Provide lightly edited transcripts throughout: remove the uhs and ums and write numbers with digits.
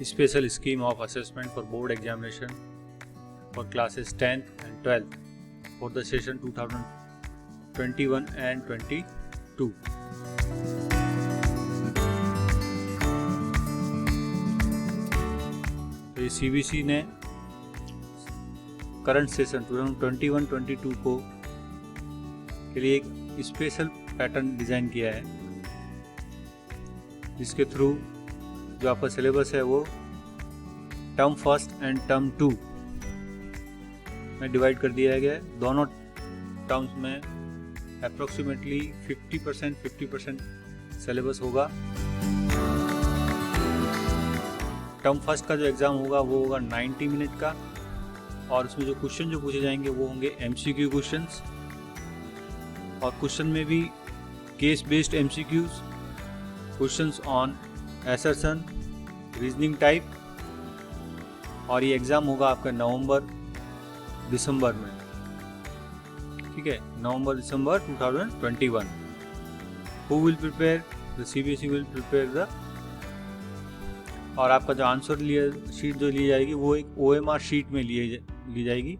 special scheme of assessment for board examination for classes 10th and 12th for the session 2021 and 22. तो ये CBC ने current session 2021-22 को के लिए एक स्पेशल पैटर्न डिज़ाइन किया है, जिसके थ्रू जो आपका सिलेबस है वो टर्म फर्स्ट एंड टर्म 2 में डिवाइड कर दिया गया है। दोनों टर्म्स में अप्रोक्सीमेटली 50% सिलेबस होगा। टर्म फर्स्ट का जो एग्ज़ाम होगा वो होगा 90 मिनट का, और उसमें जो क्वेश्चन जो पूछे जाएंगे वो होंगे MCQ क्वेश्चंस, और क्वेश्चन में भी case based MCQs, questions on assertion, reasoning type, और ये एग्ज़ाम होगा आपका नवंबर-दिसंबर में, ठीक है, नवंबर-दिसंबर 2021। Who will prepare? The CBSE will prepare the, और आपका जो आंसर शीट जो ली जाएगी वो एक OMR शीट में ली जाएगी।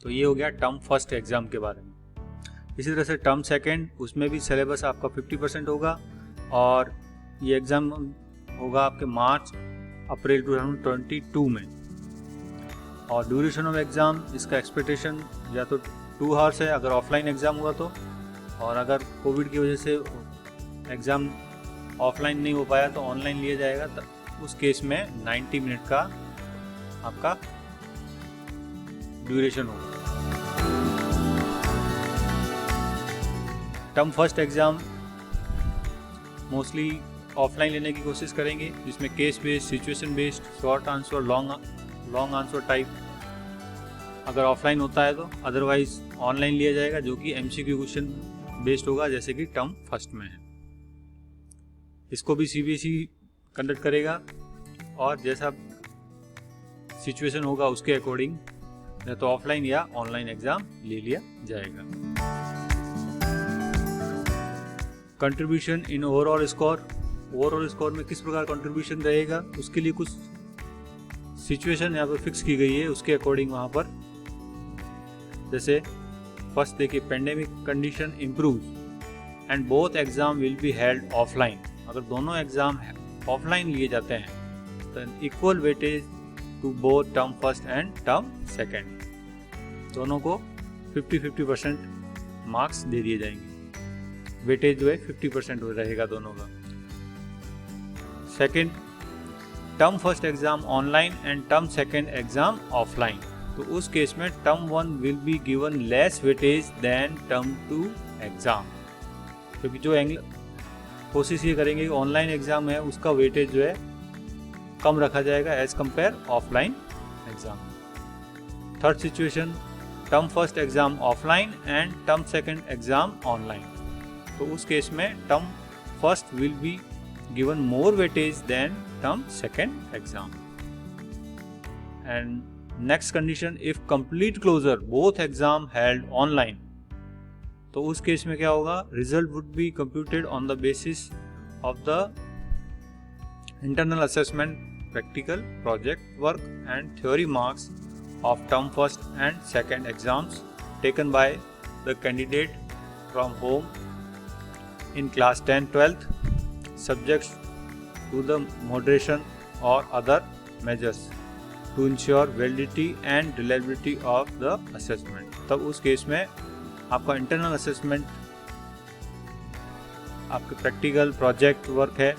तो ये हो गया टर्म फर्स्ट एग्ज़ाम के बारे में। इसी तरह से टर्म सेकंड, उसमें भी सिलेबस आपका 50% होगा, और ये एग्ज़ाम होगा आपके मार्च-अप्रैल 2022 में। और ड्यूरेशन ऑफ एग्ज़ाम, इसका एक्सपेक्टेशन या तो 2 आवर्स है अगर ऑफलाइन एग्ज़ाम हुआ तो, और अगर कोविड की वजह से एग्ज़ाम ऑफलाइन नहीं हो पाया तो ऑनलाइन लिया जाएगा, तो उस केस में 90 मिनट का आपका ड्यूरेशन होगा। Term first exam mostly offline लेने की कोशिश करेंगे, जिसमें case based, situation based, short answer, long answer type अगर ऑफलाइन होता है तो, अदरवाइज ऑनलाइन लिया जाएगा जो कि MCQ क्वेश्चन बेस्ड होगा, जैसे कि टर्म फर्स्ट में है। इसको भी CBSE कंडक्ट करेगा, और जैसा सिचुएशन होगा उसके अकॉर्डिंग या तो ऑफलाइन या ऑनलाइन एग्ज़ाम ले लिया जाएगा। Contribution in overall score, overall score में किस प्रकार कंट्रीब्यूशन रहेगा, उसके लिए कुछ सिचुएशन यहाँ पर फिक्स की गई है, उसके अकॉर्डिंग वहाँ पर, जैसे फर्स्ट देखिए, pandemic condition improve and both exam will be held offline. अगर दोनों एग्जाम ऑफलाइन लिए जाते हैं तो equal weightage to both term first and term second, दोनों को 50% मार्क्स दे दिए जाएंगे। वेटेज जो है 50% रहेगा दोनों का। Second, term first exam online and term second exam offline, तो उस केस में term 1 will be given less weightage than term 2 exam, क्योंकि जो कोशिश ये करेंगे कि ऑनलाइन एग्जाम है उसका वेटेज जो है कम रखा जाएगा as compare offline exam. Third situation, term first exam offline and term second exam online, तो उस केस में term first will be given more weightage than term second exam. And next condition, if complete closure both exam held online, तो उस case में क्या होगा, result would be computed on the basis of the internal assessment, practical, project work and theory marks of term first and second exams taken by the candidate from home in class 10-12, subjects to the moderation or other measures to ensure validity and reliability of the assessment। तब उस case में आपका internal assessment, आपके practical project work है,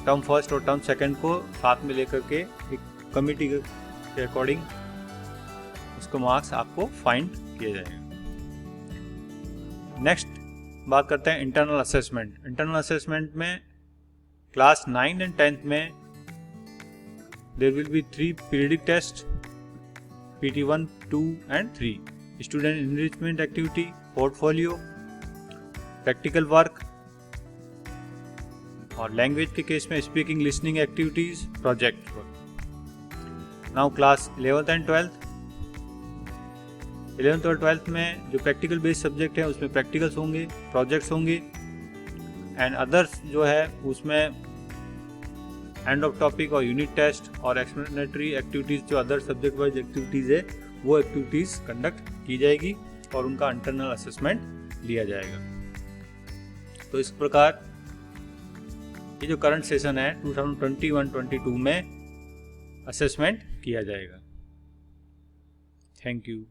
term first और term second को साथ में लेकर के एक कमिटी के अकॉर्डिंग उसको मार्क्स आपको फाइंड किया जाएगा। नेक्स्ट बात करते हैं इंटरनल असेसमेंट। इंटरनल असेसमेंट में क्लास 9 एंड 10th में there will be 3 periodic test, PT1, 2 and 3, student enrichment activity, portfolio, practical work, और लैंग्वेज के केस में speaking, listening activities, project work. Now class 11th and 12th, 11th और 12th में जो practical based subject है उसमें practicals होंगे, projects होंगे, एंड अदर्स जो है उसमें एंड ऑफ टॉपिक और यूनिट टेस्ट और एक्सप्लेनेटरी एक्टिविटीज़ जो अदर सब्जेक्ट वाइज एक्टिविटीज़ है वो एक्टिविटीज़ कंडक्ट की जाएगी और उनका इंटरनल असेसमेंट लिया जाएगा। तो इस प्रकार ये जो करंट सेशन है 2021-22 में असेसमेंट किया जाएगा। Thank you.